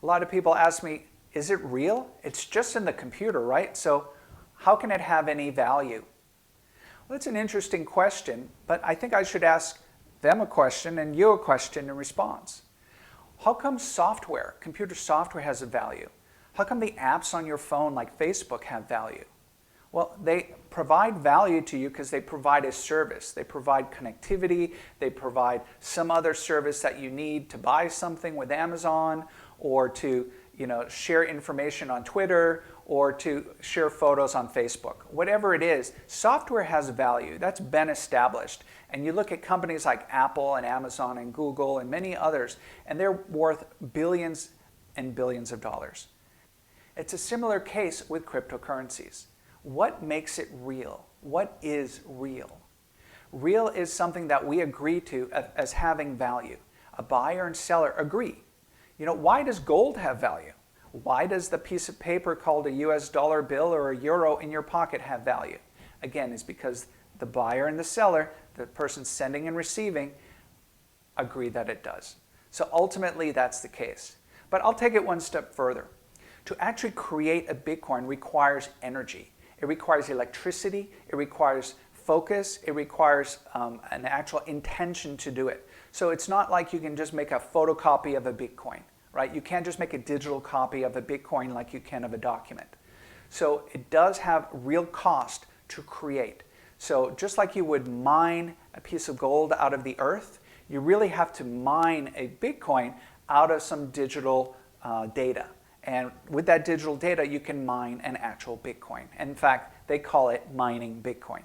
A lot of people ask me, is it real? It's just in the computer, right? So how can it have any value? Well, that's an interesting question, but I think I should ask them a question and you a question in response. How come software, computer software, has a value? How come the apps on your phone like Facebook have value? Well, they provide value to you because they provide a service. They provide connectivity. They provide some other service that you need to buy something with Amazon, or to share information on Twitter, or to share photos on Facebook. Whatever it is, software has value. That's been established. And you look at companies like Apple and Amazon and Google and many others, and they're worth billions and billions of dollars. It's a similar case with cryptocurrencies. What makes it real? What is real? Real is something that we agree to as having value. A buyer and seller agree. Why does gold have value? Why does the piece of paper called a US dollar bill or a euro in your pocket have value? Again, it's because the buyer and the seller, the person sending and receiving, agree that it does. So ultimately, that's the case. But I'll take it one step further. To actually create a Bitcoin requires energy. It requires electricity. It requires focus. It requires an actual intention to do it. So it's not like you can just make a photocopy of a Bitcoin, right? You can't just make a digital copy of a Bitcoin like you can of a document. So it does have real cost to create. So just like you would mine a piece of gold out of the earth, you really have to mine a Bitcoin out of some digital data. And with that digital data, you can mine an actual Bitcoin. In fact, they call it mining Bitcoin.